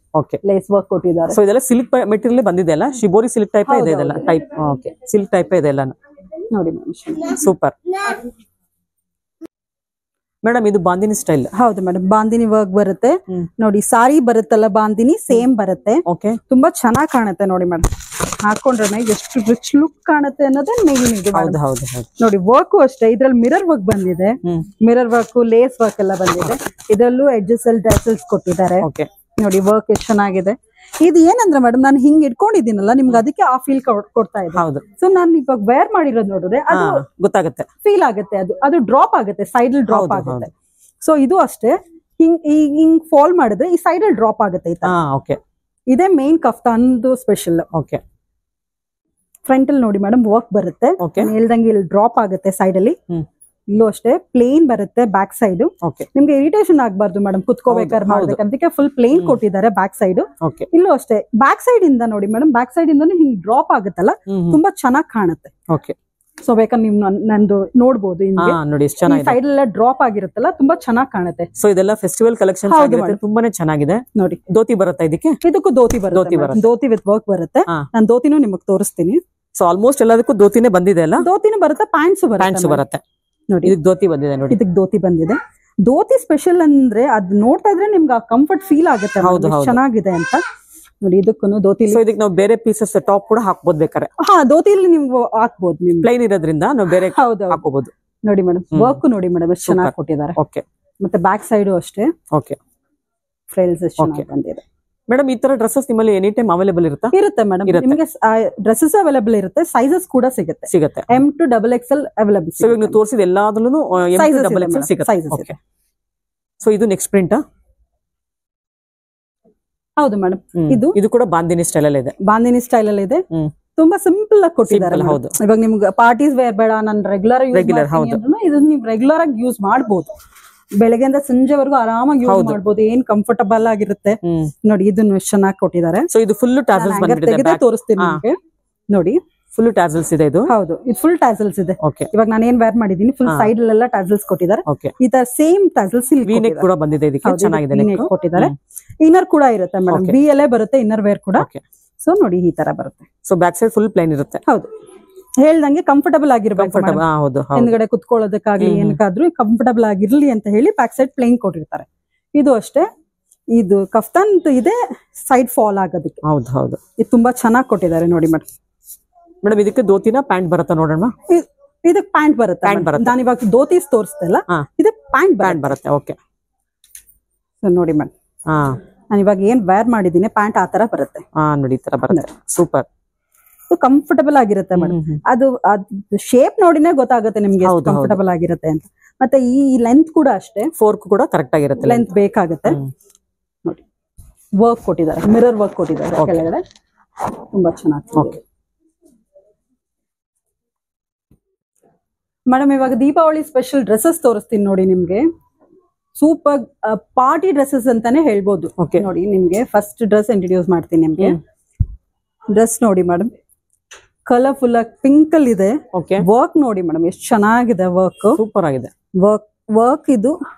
B: ಲೇಸ್ ವರ್ಕ್ ಕೊಟ್ಟಿದ್ದಾರೆ.
A: ಸೊ ಇದೆಲ್ಲ ಸಿಲ್ಕ್ ಮೆಟೀರಿಯಲ್ ಬಂದಿದೆ ಅಲ್ಲ, ಶಿಬೋರಿ ಸಿಲ್ಕ್ ಟೈಪ್ ಇದೆ ಇದೆಲ್ಲ. ಟೈಪ್ ಸಿಲ್ಕ್ ಟೈಪ್ ಇದೆ ಎಲ್ಲ ನೋಡಿ ಮೇಡಮ್. ಸೂಪರ್. ಮೇಡಮ್ ಇದು ಬಾಂದಿನಿ ಸ್ಟೈಲ್.
B: ಹೌದು ಮೇಡಮ್, ಬಾಂದಿನಿ ವರ್ಕ್ ಬರುತ್ತೆ ನೋಡಿ. ಸಾರಿ ಬರುತ್ತಲ್ಲ ಬಾಂದಿನಿ ಸೇಮ್ ಬರುತ್ತೆ. ತುಂಬಾ ಚೆನ್ನಾಗಿ ಕಾಣುತ್ತೆ ನೋಡಿ ಮೇಡಮ್. ಹಾಕೊಂಡ್ರೆ ಎಷ್ಟು ರಿಚ್ ಲುಕ್ ಕಾಣುತ್ತೆ ಅನ್ನೋದೇ ಮೇನ್ ಇದು. ನೋಡಿ ವರ್ಕ್ ಅಷ್ಟೇ, ಇದ್ರಲ್ಲಿ ಮಿರರ್ ವರ್ಕ್ ಬಂದಿದೆ. ಮಿರರ್ ವರ್ಕ್, ಲೇಸ್ ವರ್ಕ್ ಎಲ್ಲ ಬಂದಿದೆ. ಇದರಲ್ಲೂ ಎಡ್ಜಸ್ ಅಲ್ಲಿ ಟೈಸಲ್ಸ್ ಕೊಟ್ಟಿದ್ದಾರೆ ನೋಡಿ. ವರ್ಕ್ ಎಷ್ಟು ಚೆನ್ನಾಗಿದೆ. ಇದು ಏನಂದ್ರೆ ಮೇಡಮ್, ನಾನು ಹಿಂಗ್ ಇಟ್ಕೊಂಡಿದ್ದೀನಲ್ಲ, ನಿಮ್ಗೆ ಅದಕ್ಕೆ ಆ ಫೀಲ್ ಕೊಡ್ತಾ ಇದೆ. ಸೊ ನಾನು ಇವಾಗ ವೇರ್ ಮಾಡಿರೋದು ನೋಡಿದ್ರೆ ಅದು
A: ಗೊತ್ತಾಗುತ್ತೆ,
B: ಫೀಲ್ ಆಗುತ್ತೆ. ಅದು ಡ್ರಾಪ್ ಆಗುತ್ತೆ, ಸೈಡ್ ಅಲ್ಲಿ ಡ್ರಾಪ್ ಆಗುತ್ತೆ. ಸೊ ಇದು ಅಷ್ಟೇ, ಹಿಂಗ್ ಫಾಲ್ ಮಾಡಿದ್ರೆ ಈ ಸೈಡ್ ಅಲ್ಲಿ ಡ್ರಾಪ್ ಆಗುತ್ತೆ. ಇದೇ ಮೇನ್ ಕಫ್ತಾನ್ದು ಸ್ಪೆಷಲ್. ಫ್ರಂಟ್ ಅಲ್ಲಿ ನೋಡಿ ಮೇಡಮ್ ವರ್ಕ್ ಬರುತ್ತೆ. ಹೇಳ್ದಂಗೆ ಇಲ್ಲಿ ಡ್ರಾಪ್ ಆಗುತ್ತೆ ಸೈಡ್ ಅಲ್ಲಿ. ಇಲ್ಲೂ ಅಷ್ಟೇ ಪ್ಲೇನ್ ಬರುತ್ತೆ ಬ್ಯಾಕ್ ಸೈಡ್. ನಿಮ್ಗೆ ಇರಿಟೇಷನ್ ಆಗ್ಬಾರ್ದು ಮೇಡಮ್ ಕುತ್ಕೋಬೇಕಾದ್ರೆ ಮಾಡ್ಬೇಕಂತ ಫುಲ್ ಪ್ಲೇನ್ ಕೊಟ್ಟಿದ್ದಾರೆ ಬ್ಯಾಕ್ ಸೈಡ್. ಇಲ್ಲೂ ಅಷ್ಟೇ ಬ್ಯಾಕ್ ಸೈಡ್ ಇಂದ ನೋಡಿ ಮೇಡಮ್, ಬ್ಯಾಕ್ ಸೈಡ್ ಇಂದ ಹಿಂಗ್ ಡ್ರಾಪ್ ಆಗುತ್ತಲ್ಲ, ತುಂಬಾ ಚೆನ್ನಾಗಿ ಕಾಣುತ್ತೆ. ಸೊ ಬೇಕಾದ್ರೆ ನೀವು ನಂದು ನೋಡ್ಬೋದು, ಸೈಡ್ ಎಲ್ಲ ಡ್ರಾಪ್ ಆಗಿರುತ್ತಲ್ಲ, ತುಂಬಾ ಚೆನ್ನಾಗಿ ಕಾಣುತ್ತೆ.
A: ಸೊ ಇದೆಲ್ಲ ಫೆಸ್ಟಿವಲ್ ಕಲೆಕ್ಷನ್ ತುಂಬಾನೇ ಚೆನ್ನಾಗಿದೆ ನೋಡಿ. ಧೋತಿ ಬರುತ್ತೆ ಇದಕ್ಕೂ ಧೋತಿ ಬರುತ್ತೆ,
B: ಧೋತಿ ವಿತ್ ವರ್ಕ್ ಬರುತ್ತೆ. ನಾನು ಧೋತಿನೂ ನಿಮಗೆ ತೋರಿಸ್ತೀನಿ.
A: ಸೊ ಆಲ್ಮೋಸ್ಟ್ ಎಲ್ಲದಕ್ಕೂ ಧೋತಿನೇ ಬಂದಿದೆ ಅಲ್ಲ?
B: ಧೋತಿನೂ ಬರುತ್ತೆ, ಪ್ಯಾಂಟ್ಸ್ ಬರುತ್ತೆ
A: ನೋಡಿ. ಇದಕ್ಕೆ ಧೋತಿ ಬಂದಿದೆ ನೋಡಿ,
B: ಇದಕ್ಕೆ ಧೋತಿ ಬಂದಿದೆ. ಧೋತಿ ಸ್ಪೆಷಲ್ ಅಂದ್ರೆ ಅದ್ ನೋಡ್ತಾ ಇದ್ರೆ ನಿಮ್ಗೆ ಕಂಫರ್ಟ್ ಫೀಲ್ ಆಗುತ್ತೆ, ಚೆನ್ನಾಗಿದೆ ಅಂತ ನೋಡಿ. ಇದಕ್ಕೂ ಧೋತಿ,
A: ಇದಕ್ಕೆ ನಾವು ಬೇರೆ ಪೀಸಸ್ ಟಾಪ್ ಕೂಡ ಹಾಕ್ಬೋದು ಬೇಕಾರೆ.
B: ಧೋತಿಲಿ ನೀವು ಹಾಕ್ಬೋದು, ನಿಮ್
A: ಪ್ಲೈನ್ ಇರೋದ್ರಿಂದ ನಾವು ಬೇರೆ ಹಾಕೋಬಹುದು
B: ನೋಡಿ ಮೇಡಮ್. ವರ್ಕ್ ನೋಡಿ ಮೇಡಮ್ ಎಷ್ಟು ಚೆನ್ನಾಗಿ ಕೊಟ್ಟಿದ್ದಾರೆ. ಮತ್ತೆ ಬ್ಯಾಕ್ ಸೈಡ್ ಅಷ್ಟೇ ಫ್ರಿಲ್ಸ್ ಎಷ್ಟು ಚೆನ್ನಾಗಿ ಬಂದಿದೆ
A: ಮೇಡಮ್. ಈ ತರ ಡ್ರೆಸ್ಸಸ್ ನಿಮ್ಮಲ್ಲಿ ಎನಿ ಟೈಮ್ ಅವೈಲೇಬಲ್
B: ಇರುತ್ತೆ ಮೇಡಮ್. ನಿಮಗೆ ಡ್ರೆಸ್ಸಸ್ ಅವೈಲೇಬಲ್ ಇರುತ್ತೆ, ಸೈಜಸ್ ಕೂಡ ಸಿಗುತ್ತೆ. M to XXL available.
A: So ನೀವು ತೋರಿಸಿದ ಎಲ್ಲಾದ್ರಲ್ಲೂ M to XXL ಸಿಗುತ್ತೆ. ಸೊ ಇದು ನೆಕ್ಸ್ಟ್ ಪ್ರಿಂಟ್.
B: ಹೌದು ಮೇಡಮ್,
A: ಇದು ಕೂಡ ಬಾಂದಿನಿ ಸ್ಟೈಲ್ ಅಲ್ಲಿ ಇದೆ.
B: ಬಾಂದಿನಿ ಸ್ಟೈಲ್ ಅಲ್ಲಿ ಇದೆ. ತುಂಬಾ ಸಿಂಪಲ್ ಆಗಿ ಕೊಟ್ಟಿದ್ದಾರೆ. ಇವಾಗ ನಿಮ್ಗೆ ಪಾರ್ಟೀಸ್ ವೇರ್ ಬೇಡ, ನಾನು ರೆಗ್ಯುಲರ್ ಇದನ್ನ ನೀವು ರೆಗ್ಯುಲರ್ ಆಗಿ ಯೂಸ್ ಮಾಡಬಹುದು. ಬೆಳಗ್ಗೆಯಿಂದ ಸಂಜೆವರೆಗೂ ಆರಾಮಾಗಿ ಯೂಸ್ ಮಾಡಬಹುದು. ಏನ್ ಕಂಫರ್ಟಬಲ್ ಆಗಿರುತ್ತೆ ನೋಡಿ. ಇದನ್ನು ಚೆನ್ನಾಗಿ ಕೊಟ್ಟಿದ್ದಾರೆ.
A: ಸೊ ಇದು ಫುಲ್ ಟಾಸಲ್ಸ್ ಬಂದಿದೆ,
B: ತೋರಿಸ್ತೀನಿ ನಿಮಗೆ ನೋಡಿ.
A: ಫುಲ್ ಟಾಸಲ್ಸ್ ಇದೆ ಇದು.
B: ಹೌದು, ಇದು ಫುಲ್ ಟಾಸಲ್ಸ್ ಇದೆ. ಇವಾಗ ನಾನು ಏನ್ ವೇರ್ ಮಾಡಿದೀನಿ, ಫುಲ್ ಸೈಡ್ ಅಲ್ಲೆಲ್ಲ ಟಾಸಲ್ಸ್ ಕೊಟ್ಟಿದ್ದಾರೆ. ಈ ತರ ಸೇಮ್ ಟಾಸಲ್ಸ್
A: ಇಲ್ಲಿ ಕೂಡ ಬಂದಿದೆ, ಇದಕ್ಕೆ ಚೆನ್ನಾಗಿದೆ
B: ಕೊಟ್ಟಿದ್ದಾರೆ. ಇನ್ನರ್ ಕೂಡ ಇರುತ್ತೆ ಮೇಡಮ್, ಬಿ ಎಲ್ಲೇ ಬರುತ್ತೆ ಇನ್ನರ್ ವೇರ್ ಕೂಡ. ಸೊ ನೋಡಿ ಈ ತರ ಬರುತ್ತೆ.
A: So back side full plane ಇರುತ್ತೆ.
B: ಹೌದು, ಹೇಳ್ದಂಗೆ ಕಂಫರ್ಟಬಲ್ ಆಗಿರ್ಬೇಕು, ಹಿಂದ್ಗಡೆ ಕುತ್ಕೊಳ್ಳೋದಕ್ಕಾಗ್ಲಿ ಏನಕ್ಕಾದ್ರೂ ಕಂಫರ್ಟಬಲ್ ಆಗಿರ್ಲಿ ಅಂತ ಹೇಳಿ ಬ್ಯಾಕ್ ಸೈಡ್ ಪ್ಲೇನ್ ಕೊಟ್ಟಿರ್ತಾರೆ. ಇದು ಅಷ್ಟೇ, ಇದು ಕಫ್ತಾನ್ ಇದೆ, ಸೈಡ್ ಫಾಲ್ ಆಗೋದಕ್ಕೆ. ಇದು ತುಂಬಾ ಚೆನ್ನಾಗಿ ಕೊಟ್ಟಿದ್ದಾರೆ ನೋಡಿ ಮೇಡಮ್.
A: ಮೇಡಮ್ ಇದಕ್ಕೆ ಧೋತಿನ ಪ್ಯಾಂಟ್ ಬರುತ್ತಾ ನೋಡೋಣ?
B: ಇದಕ್ಕೆ ಪ್ಯಾಂಟ್ ಬರುತ್ತೆ. ನಾನು ಇವಾಗ ಧೋತೀಸ್ ತೋರಿಸ್ತಲ್ಲ, ಇದಕ್ಕೆ ಪ್ಯಾಂಟ್
A: ಬರುತ್ತೆ. ಓಕೆ
B: ನೋಡಿ ಮೇಡಮ್, ನಾನು ಇವಾಗ ಏನ್ ವೇರ್ ಮಾಡಿದೀನಿ ಪ್ಯಾಂಟ್ ಆ ತರ ಬರುತ್ತೆ
A: ನೋಡಿ. ಈ ತರ ಬರುತ್ತೆ, ಸೂಪರ್.
B: ಕಂಫರ್ಟಬಲ್ ಆಗಿರುತ್ತೆ ಮೇಡಮ್. ಅದು ಶೇಪ್ ನೋಡಿನೇ ಗೊತ್ತಾಗುತ್ತೆ ನಿಮ್ಗೆ ಕಂಫರ್ಟಬಲ್ ಆಗಿರುತ್ತೆ ಅಂತ. ಮತ್ತೆ ಈ ಲೆಂತ್ ಕೂಡ ಅಷ್ಟೇ,
A: ಫೋರ್ಕ್ ಕೂಡ ಕರೆಕ್ಟ್ ಆಗಿರುತ್ತೆ,
B: ಲೆಂತ್ ಬೇಕಾಗುತ್ತೆ ನೋಡಿ. ವರ್ಕ್ ಕೊಟ್ಟಿದ್ದಾರೆ, ಮಿರರ್ ವರ್ಕ್ ಕೊಟ್ಟಿದ್ದಾರೆ ಕೆಳಗಡೆ, ತುಂಬಾ ಚೆನ್ನಾಗಿ. ಮೇಡಮ್ ಇವಾಗ ದೀಪಾವಳಿ ಸ್ಪೆಷಲ್ ಡ್ರೆಸ್ಸಸ್ ತೋರಿಸ್ತೀನಿ ನೋಡಿ ನಿಮ್ಗೆ. ಸೂಪರ್ ಪಾರ್ಟಿ ಡ್ರೆಸ್ಸಸ್ ಅಂತಾನೆ ಹೇಳ್ಬೋದು ನೋಡಿ. ನಿಮ್ಗೆ ಫಸ್ಟ್ ಡ್ರೆಸ್ ಇಂಟ್ರೊಡ್ಯೂಸ್ ಮಾಡ್ತೀನಿ ನಿಮ್ಗೆ. ಡ್ರೆಸ್ ನೋಡಿ ಮೇಡಮ್, ಕಲರ್ಫುಲ್ ಆಗಿ ಪಿಂಕ್ ಅಲ್ಲಿ ಇದೆ. ವರ್ಕ್ ನೋಡಿ ಮೇಡಮ್ ಎಷ್ಟು ಚೆನ್ನಾಗಿದೆ, ವರ್ಕ್
A: ಸೂಪರ್ ಆಗಿದೆ.
B: ವರ್ಕ್ ಇದು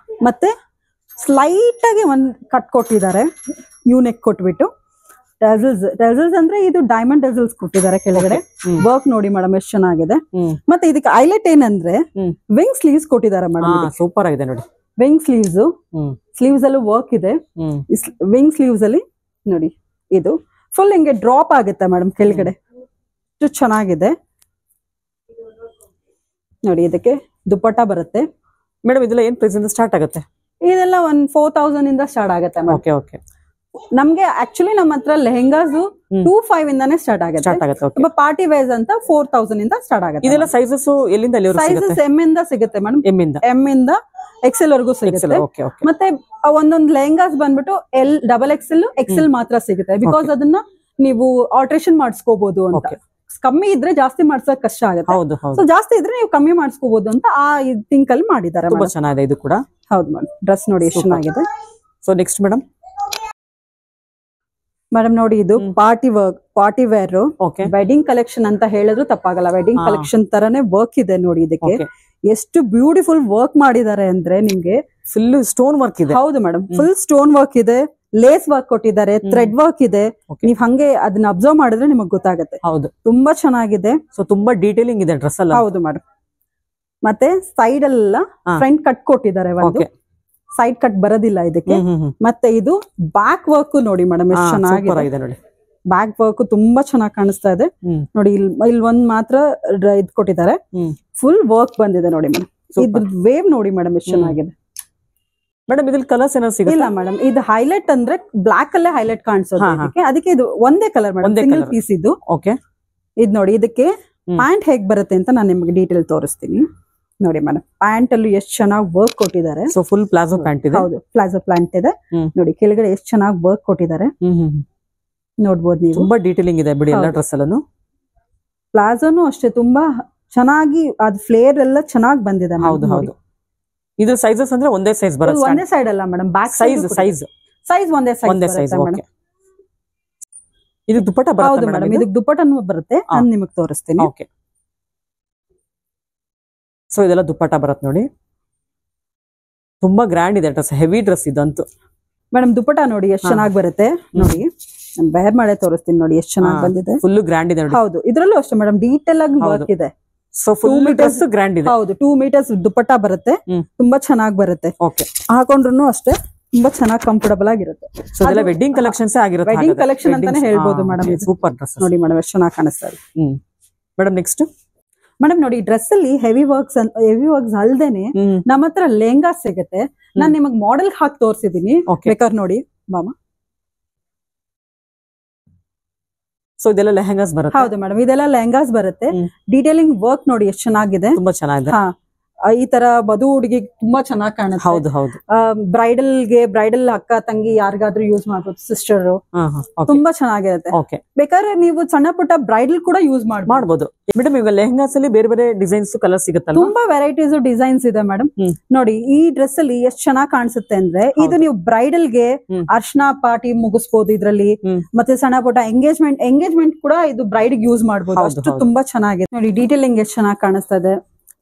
B: ಮತ್ತೆ ಸ್ಲೈಟ್ ಆಗಿ ಒಂದ್ ಕಟ್ ಕೊಟ್ಟಿದ್ದಾರೆ, ಯೂನೆಕ್ ಕೊಟ್ಬಿಟ್ಟು. ಟೆಸಲ್ಸ್ ಅಂದ್ರೆ ಇದು ಡೈಮಂಡ್ ಟೆಸಲ್ಸ್ ಕೊಟ್ಟಿದ್ದಾರೆ ಕೆಳಗಡೆ. ವರ್ಕ್ ನೋಡಿ ಮೇಡಮ್ ಎಷ್ಟು ಚೆನ್ನಾಗಿದೆ. ಮತ್ತೆ ಇದಕ್ಕೆ ಹೈಲೈಟ್ ಏನಂದ್ರೆ ವಿಂಗ್ ಸ್ಲೀವ್ಸ್ ಕೊಟ್ಟಿದ್ದಾರೆ ಮೇಡಮ್.
A: ಸೂಪರ್ ಆಗಿದೆ ನೋಡಿ.
B: ವಿಂಗ್ ಸ್ಲೀವ್ಸ್ ಅಲ್ಲೂ ವರ್ಕ್ ಇದೆ. ವಿಂಗ್ ಸ್ಲೀವ್ಸ್ ಅಲ್ಲಿ ನೋಡಿ ಇದು ಫುಲ್ ಹಿಂಗೆ ಡ್ರಾಪ್ ಆಗುತ್ತೆ ಮೇಡಮ್ ಕೆಳಗಡೆ, ಎಷ್ಟು ಚೆನ್ನಾಗಿದೆ ನೋಡಿ. ಇದಕ್ಕೆ ದುಪ್ಪಟ್ಟ ಬರುತ್ತೆ
A: ಮೇಡಮ್. ಇದೆಲ್ಲ ಏನ್ ಪ್ರೈಸ್ ಇಂದ ಸ್ಟಾರ್ಟ್ ಆಗುತ್ತೆ?
B: ಇದೆಲ್ಲ 4000 ಇಂದ ಸ್ಟಾರ್ಟ್ ಆಗುತ್ತೆ. ನಮ್ಗೆ ಆಕ್ಚುಲಿ ನಮ್ಮ ಹತ್ರ ಲೆಹೆಂಗಾಸ್ 2500 ಇಂದಾನೇ ಸ್ಟಾರ್ಟ್ ಆಗುತ್ತೆ. ಪಾರ್ಟಿ ವೇರ್ಸ್ ಅಂತ 4000 ಇಂದ ಸ್ಟಾರ್ಟ್ ಆಗುತ್ತೆ.
A: ಇದೆಲ್ಲ ಸೈಜಸ್ ಎಲ್ಲಿಂದ
B: ಸೈಜಸ್ ಎಂ ಇಂದ ಸಿಗುತ್ತೆ ಮೇಡಮ್. ಎಂ ಇಂದ XL ವರೆಗೂ ಸಿಗುತ್ತೆ. ಮತ್ತೆ ಒಂದೊಂದು ಲೆಹೆಂಗಾಸ್ ಬಂದ್ಬಿಟ್ಟು XXL XL ಮಾತ್ರ ಸಿಗುತ್ತೆ. ಬಿಕಾಸ್ ಅದನ್ನ ನೀವು ಆಲ್ಟ್ರೇಷನ್ ಮಾಡಿಸ್ಕೋಬಹುದು ಅಂತ. ಕಮ್ಮಿ ಇದ್ರೆ ಜಾಸ್ತಿ ಮಾಡ್ಸಕ್ ಕಷ್ಟ ಆಗುತ್ತೆ. ಸೊ ಜಾಸ್ತಿ ಇದ್ರೆ ನೀವು ಕಮ್ಮಿ ಮಾಡಿಸ್ಕೋಬಹುದು ಅಂತ ಆ ಥಿಂಕ್ ಅಲ್ಲಿ ಮಾಡಿದ್ದಾರೆ.
A: ತುಂಬಾ ಚೆನ್ನಾಗಿದೆ ಇದು ಕೂಡ.
B: ಹೌದು ಮೇಡಮ್, ಡ್ರೆಸ್ ನೋಡಿ ಎಷ್ಟು ಚೆನ್ನಾಗಿದೆ.
A: ಸೊ ನೆಕ್ಸ್ಟ್ ಮೇಡಮ್
B: ನೋಡಿ ಇದು ಪಾರ್ಟಿ ವೇರ್ ವೆಡ್ಡಿಂಗ್ ಕಲೆಕ್ಷನ್ ಅಂತ ಹೇಳಿದ್ರು ತಪ್ಪಾಗಲ್ಲ. ವೆಡ್ಡಿಂಗ್ ಕಲೆಕ್ಷನ್ ತರನೇ ವರ್ಕ್ ಇದೆ ನೋಡಿ. ಇದಕ್ಕೆ ಎಷ್ಟು ಬ್ಯೂಟಿಫುಲ್ ವರ್ಕ್ ಮಾಡಿದ್ದಾರೆ ಅಂದ್ರೆ ನಿಮ್ಗೆ
A: ಫುಲ್ ಸ್ಟೋನ್ ವರ್ಕ್ ಇದೆ.
B: ಹೌದು ಮೇಡಮ್, ಫುಲ್ ಸ್ಟೋನ್ ವರ್ಕ್ ಇದೆ, ಲೇಸ್ ವರ್ಕ್ ಕೊಟ್ಟಿದ್ದಾರೆ, ಥ್ರೆಡ್ ವರ್ಕ್ ಇದೆ. ನೀವ್ ಹಂಗೆ ಅದನ್ನ ಅಬ್ಸರ್ವ್ ಮಾಡಿದ್ರೆ ನಿಮಗ್ ಗೊತ್ತಾಗುತ್ತೆ.
A: ಹೌದು,
B: ತುಂಬಾ ಚೆನ್ನಾಗಿದೆ.
A: ಸೊ ತುಂಬಾ ಡೀಟೇಲಿಂಗ್ ಇದೆ ಡ್ರೆಸ್ ಅಲ್ಲ.
B: ಹೌದು ಮೇಡಮ್. ಮತ್ತೆ ಸೈಡ್ ಎಲ್ಲ ಫ್ರಂಟ್ ಕಟ್ ಕೊಟ್ಟಿದ್ದಾರೆ, ಒಂದು ಸೈಡ್ ಕಟ್ ಬರೋದಿಲ್ಲ ಇದಕ್ಕೆ. ಮತ್ತೆ ಇದು ಬ್ಯಾಕ್ ವರ್ಕ್ ನೋಡಿ ಮೇಡಮ್ ಎಷ್ಟು ಚೆನ್ನಾಗಿದೆ ನೋಡಿ. ಬ್ಯಾಕ್ ವರ್ಕ್ ತುಂಬಾ ಚೆನ್ನಾಗಿ ಕಾಣಿಸ್ತಾ ಇದೆ ನೋಡಿ. ಇಲ್ಲಿ ಒಂದ್ ಮಾತ್ರ ಇದ್ ಕೊಟ್ಟಿದ್ದಾರೆ, ಫುಲ್ ವರ್ಕ್ ಬಂದಿದೆ ನೋಡಿ ಮೇಡಮ್. ಇದ್ರ ವೇವ್ ನೋಡಿ ಮೇಡಮ್ ಎಷ್ಟು ಚೆನ್ನಾಗಿದೆ.
A: ಮೇಡಮ್ ಇದ್ರಲ್ಲಿ ಕಲರ್ಸ್ ಏನೋ ಸಿಗುತ್ತೆ?
B: ಇಲ್ಲ ಮೇಡಮ್, ಇದು ಹೈಲೈಟ್ ಅಂದ್ರೆ ಬ್ಲಾಕ್ ಅಲ್ಲೇ ಹೈಲೈಟ್ ಕಾಣಿಸೋದು, ಅದಕ್ಕೆ ಇದು ಒಂದೇ ಕಲರ್ ಮೇಡಮ್, ಸಿಂಗಲ್ ಪೀಸ್ ಇದು.
A: ಓಕೆ,
B: ಇದು ನೋಡಿ, ಇದಕ್ಕೆ ಪ್ಯಾಂಟ್ ಹೇಗ್ ಬರುತ್ತೆ ಅಂತ ನಾನು ನಿಮ್ಗೆ ಡೀಟೇಲ್ ತೋರಿಸ್ತೀನಿ ನೋಡಿ ಮೇಡಮ್. ಪ್ಯಾಂಟ್ ಅಲ್ಲಿ ಎಷ್ಟು ಚೆನ್ನಾಗಿ ವರ್ಕ್ ಕೊಟ್ಟಿದ್ದಾರೆ.
A: ಸೊ ಫುಲ್ ಪ್ಲಾಜೋ ಪ್ಯಾಂಟ್ ಇದೆ.
B: ಹೌದು, ಪ್ಲಾಜೋ ಪ್ಯಾಂಟ್ ಇದೆ ನೋಡಿ. ಕೆಳಗಡೆ ಎಷ್ಟು ಚೆನ್ನಾಗಿ ವರ್ಕ್ ಕೊಟ್ಟಿದ್ದಾರೆ ನೋಡ್ಬೋದು ನೀವು.
A: ತುಂಬಾ ಡೀಟೇಲಿಂಗ್ ಇದೆ ಬಿಡಿ ಎಲ್ಲ ಡ್ರೆಸ್ ಅಲ್ಲೂ.
B: ಪ್ಲಾಜೋನು ಅಷ್ಟೇ ತುಂಬಾ ಚೆನ್ನಾಗಿ ಅದು ಫ್ಲೇರ್ ಎಲ್ಲ ಚೆನ್ನಾಗಿ ಬಂದಿದೆ.
A: ಹೌದು ಹೌದು. ಇದು ಸೈಜಸ್ ಅಂದ್ರೆ ಒಂದೇ ಸೈಜ್ ಬರುತ್ತೆ?
B: ಒಂದೇ ಸೈಡ್ ಅಲ್ಲ ಮೇಡಮ್, ಬ್ಯಾಕ್
A: ಸೈಜ್
B: ಒಂದೇ ಸೈಜ್.
A: ಓಕೆ, ಇದು ದುಪಟ್ಟ ಬರುತ್ತೆ
B: ಮೇಡಮ್? ಇದಕ್ಕೆ ದುಪಟ್ಟನು ಬರುತ್ತೆ, ನಾನು ನಿಮಗೆ ತೋರಿಸ್ತೀನಿ.
A: ಓಕೆ, ಸೊ ಇದೆಲ್ಲ ದುಪಟ್ಟ ಬರುತ್ತೆ ನೋಡಿ. ತುಂಬಾ ಗ್ರ್ಯಾಂಡ್ ಇದೆ ಡ್ರೆಸ್, ಹೆವಿ ಡ್ರೆಸ್ ಇದಂತೂ
B: ಮೇಡಮ್. ದುಪಟ್ಟ ನೋಡಿ ಎಷ್ಟು ಚೆನ್ನಾಗಿ ಬರುತ್ತೆ ನೋಡಿ. ನಾನು ಬೇರ್ ಮಾಡೇ ತೋರಿಸ್ತೀನಿ ನೋಡಿ ಎಷ್ಟು ಚೆನ್ನಾಗಿ ಬಂದಿದೆ.
A: ಫುಲ್ ಗ್ರ್ಯಾಂಡ್ ಇದೆ.
B: ಹೌದು, ಇದ್ರಲ್ಲೂ ಅಷ್ಟೇ ಮೇಡಮ್, ಡೀಟೇಲ್ ಆಗಿ ವರ್ಕ್ ಇದೆ.
A: ಸೊ ಫುಲ್ ಡ್ರೆಸ್ ಗ್ರ್ಯಾಂಡ್ ಇದೆ.
B: ಹೌದು, 2 ಮೀಟರ್ಸ್ ದುಪಟ್ಟ ಬರುತ್ತೆ, ತುಂಬಾ ಚೆನ್ನಾಗಿ ಬರುತ್ತೆ.
A: ಓಕೆ,
B: ಹಾಕೊಂಡ್ರು ಅಷ್ಟೇ ತುಂಬಾ ಚೆನ್ನಾಗಿ ಕಂಫರ್ಟಬಲ್ ಆಗಿರುತ್ತೆ.
A: ಸೊ ಇದೆಲ್ಲ ವೆಡ್ಡಿಂಗ್ ಕಲೆಕ್ಷನ್ಸ್ ಆಗಿರುತ್ತೆ.
B: ವೆಡ್ಡಿಂಗ್ ಕಲೆಕ್ಷನ್ ಅಂತಾನೆ ಹೇಳ್ಬೋದು ಮೇಡಮ್.
A: ಸೂಪರ್ ಡ್ರೆಸ್
B: ನೋಡಿ ಮೇಡಮ್ ಎಷ್ಟು ಚೆನ್ನಾಗಿ ಕಾಣಿಸ್ತಾ ಇದೆ.
A: ಮೇಡಮ್ ನೆಕ್ಸ್ಟ್
B: ಮೇಡಮ್ ನೋಡಿ, ಡ್ರೆಸ್ ಅಲ್ಲಿ ಹೆವಿ ವರ್ಕ್ಸ್ ಅಲ್ದೇನೆ ನಮ್ಮ ಹತ್ರ ಲೆಹಂಗಾ ಸಿಗುತ್ತೆ. ನಾನ್ ನಿಮಗ್ ಮಾಡೆಲ್ ಹಾಕಿ ತೋರಿಸಿದೀನಿ, ಬೇಕಾದ್ರೆ ನೋಡಿ ಮಾಮ.
A: ಸೊ ಇದೆಲ್ಲ ಲೆಹಂಗಾಸ್ ಬರುತ್ತೆ?
B: ಹೌದು ಮೇಡಮ್, ಇದೆಲ್ಲ ಲೆಹಂಗಾಸ್ ಬರುತ್ತೆ. ಡೀಟೇಲಿಂಗ್ ವರ್ಕ್ ನೋಡಿ ಎಷ್ಟು ಚೆನ್ನಾಗಿದೆ,
A: ತುಂಬಾ ಚೆನ್ನಾಗಿದೆ.
B: ಈ ತರ ವಧು ಹುಡುಗಿ ತುಂಬಾ ಚೆನ್ನಾಗಿ ಕಾಣುತ್ತೆ.
A: ಹೌದು ಹೌದು.
B: ಬ್ರೈಡಲ್ ಅಕ್ಕ ತಂಗಿ ಯಾರಿಗಾದ್ರೂ ಯೂಸ್ ಮಾಡ್ಬೋದು, ಸಿಸ್ಟರ್, ತುಂಬಾ ಚೆನ್ನಾಗಿರುತ್ತೆ.
A: ಓಕೆ,
B: ಬೇಕಾದ್ರೆ ನೀವು ಸಣ್ಣ ಪುಟ್ಟ ಬ್ರೈಡಲ್ ಕೂಡ ಯೂಸ್ ಮಾಡ್ಬೋದು
A: ಮೇಡಮ್. ಈಗ ಲೆಹಂಗಾಸ್ ಅಲ್ಲಿ ಬೇರೆ ಬೇರೆ ಡಿಸೈನ್ಸ್ ಕಲರ್ ಸಿಗುತ್ತಲ್ಲ?
B: ತುಂಬಾ ವೆರೈಟೀಸ್ ಡಿಸೈನ್ಸ್ ಇದೆ ಮೇಡಮ್. ನೋಡಿ ಈ ಡ್ರೆಸ್ ಅಲ್ಲಿ ಎಷ್ಟು ಚೆನ್ನಾಗಿ ಕಾಣಿಸುತ್ತೆ ಅಂದ್ರೆ, ಇದು ನೀವು ಬ್ರೈಡಲ್ ಗೆ ಅರ್ಶನಾ ಪಾರ್ಟಿ ಮುಗಿಸ್ಬೋದು ಇದ್ರಲ್ಲಿ. ಮತ್ತೆ ಸಣ್ಣ ಪುಟ್ಟ ಎಂಗೇಜ್ಮೆಂಟ್ ಕೂಡ ಇದು ಬ್ರೈಡ್ ಯೂಸ್ ಮಾಡ್ಬೋದು. ಅಷ್ಟು ತುಂಬಾ ಚೆನ್ನಾಗಿದೆ ನೋಡಿ. ಡೀಟೇಲಿಂಗ್ ಎಷ್ಟು ಚೆನ್ನಾಗಿ ಕಾಣಿಸ್ತಾ ಇದೆ,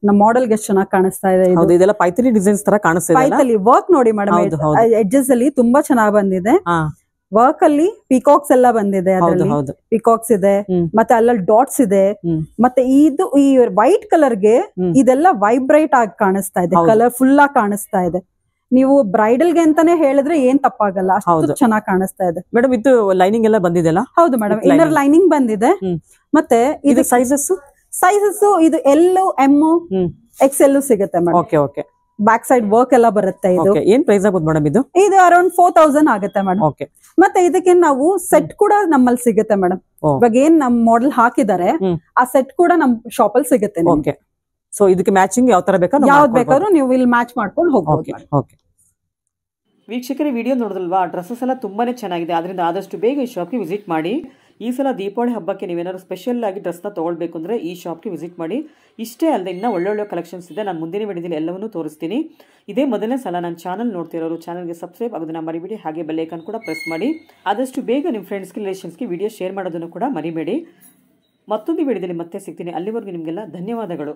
B: ನಮ್ಮ ಮಾಡೆಲ್ ಎಷ್ಟು ಚೆನ್ನಾಗಿ ಕಾಣಿಸ್ತಾ ಇದೆ.
A: ಇದೆಲ್ಲ ಪೈಥಾನಿ ಡಿಸೈನ್ಸ್ ತರ ಕಾಣಿಸ್ತಾ ಇದೆ.
B: ಪೈಥಾನಿ ವರ್ಕ್ ನೋಡಿ ಮೇಡಮ್, ಎಡ್ಜಸ್ ಅಲ್ಲಿ ತುಂಬಾ ಚೆನ್ನಾಗಿ ಬಂದಿದೆ. ವರ್ಕ್ ಅಲ್ಲಿ ಪಿಕಾಕ್ಸ್ ಎಲ್ಲ ಬಂದಿದೆ, ಅದರಲ್ಲಿ ಪಿಕಾಕ್ಸ್ ಇದೆ, ಮತ್ತೆ ಅಲ್ಲಲ್ಲಿ ಡಾಟ್ಸ್ ಇದೆ. ಮತ್ತೆ ಈ ವೈಟ್ ಕಲರ್ ಗೆ ಇದೆಲ್ಲ ವೈಬ್ರೈಟ್ ಆಗಿ ಕಾಣಿಸ್ತಾ ಇದೆ, ಕಲರ್ಫುಲ್ ಆಗಿ ಕಾಣಿಸ್ತಾ ಇದೆ. ನೀವು ಬ್ರೈಡಲ್ ಗೆ ಅಂತಾನೆ ಹೇಳಿದ್ರೆ ಏನ್ ತಪ್ಪಾಗಲ್ಲ, ಅಷ್ಟು ಚೆನ್ನಾಗಿ ಕಾಣಿಸ್ತಾ ಇದೆ
A: ಮೇಡಮ್. ಇದು ಲೈನಿಂಗ್ ಎಲ್ಲ ಬಂದಿದೆಲ್ಲ?
B: ಹೌದು ಮೇಡಮ್, ಇನ್ನರ್ ಲೈನಿಂಗ್ ಬಂದಿದೆ. ಮತ್ತೆ ಇದು ಸೈಜಸ್ ಇದು L, M, XL ಸಿಗುತ್ತೆ madam.
A: Okay okay.
B: Back side work ಎಲ್ಲ ಬರುತ್ತೆ. ಇದು
A: ಏನ್ ಪ್ರೈಸ್ ಆಗ್ಬೋದು ಮೇಡಮ್?
B: ಇದು ಅರೌಂಡ್ 4000 ಆಗುತ್ತೆ ಮೇಡಮ್.
A: ಓಕೆ.
B: ಮತ್ತೆ ಇದಕ್ಕೆ ನಾವು ಸೆಟ್ ಕೂಡ ನಮ್ಮಲ್ಲಿ ಸಿಗುತ್ತೆ ಮೇಡಮ್. ಇವಾಗ ಏನ್ ನಮ್ ಮಾಡೆಲ್ ಹಾಕಿದ್ದಾರೆ ಆ ಸೆಟ್ ಕೂಡ ನಮ್ ಶಾಪ್ ಅಲ್ಲಿ ಸಿಗುತ್ತೆ.
A: ಓಕೆ. ಸೊ ಇದಕ್ಕೆ ಮ್ಯಾಚಿಂಗ್ ಯಾವ ತರ
B: ಯಾವ್ದು ಬೇಕಾದ್ರೂ ನೀವು ಇಲ್ಲಿ ಮ್ಯಾಚ್ ಮಾಡ್ಕೊಂಡು ಹೋಗ್ಬೋದು.
A: ಓಕೆ ವೀಕ್ಷಕರೇ, ವಿಡಿಯೋ ನೋಡಿದ್ರಲ್ವಾ? ಡ್ರೆಸ್ಸಸ್ ಎಲ್ಲ ತುಂಬಾನೇ ಚೆನ್ನಾಗಿದೆ. ಅದರಿಂದ ಆದಷ್ಟು ಬೇಗ ಈ ಶಾಪ್ಗೆ ವಿಸಿಟ್ ಮಾಡಿ. ಈ ಸಲ ದೀಪಾವಳಿ ಹಬ್ಬಕ್ಕೆ ನೀವೇನಾದ್ರು ಸ್ಪೆಷಲ್ ಆಗಿ ಡ್ರೆಸ್ನ ತೊಗೊಳ್ಬೇಕು ಅಂದರೆ ಈ ಶಾಪ್ಗೆ ವಿಸಿಟ್ ಮಾಡಿ. ಇಷ್ಟೇ ಅಲ್ಲದೆ ಇನ್ನೂ ಒಳ್ಳೊಳ್ಳೆ ಕಲೆಕ್ಷನ್ಸ್ ಇದೆ. ನಾನು ಮುಂದಿನ ವಿಡಿಯೋದಲ್ಲಿ ಎಲ್ಲವನ್ನೂ ತೋರಿಸ್ತೀನಿ. ಇದೇ ಮೊದಲನೇ ಸಲ ನನ್ನ ಚಾನಲ್ ನೋಡ್ತಿರೋರು ಚಾನಲ್ಗೆ ಸಬ್ಸ್ಕ್ರೈಬ್ ಆಗೋದನ್ನ ಮರಿಬೇಡಿ. ಹಾಗೆ ಬೆಲ್ ಐಕಾನ್ ಕೂಡ ಪ್ರೆಸ್ ಮಾಡಿ. ಆದಷ್ಟು ಬೇಗ ನಿಮ್ಮ ಫ್ರೆಂಡ್ಸ್ಗೆ ರಿಲೇಷನ್ಸ್ಗೆ ವಿಡಿಯೋ ಶೇರ್ ಮಾಡೋದನ್ನು ಕೂಡ ಮರಿಬೇಡಿ. ಮತ್ತೊಂದು ವಿಡಿಯೋದಲ್ಲಿ ಮತ್ತೆ ಸಿಗ್ತೀನಿ. ಅಲ್ಲಿವರೆಗೂ ನಿಮಗೆಲ್ಲ ಧನ್ಯವಾದಗಳು.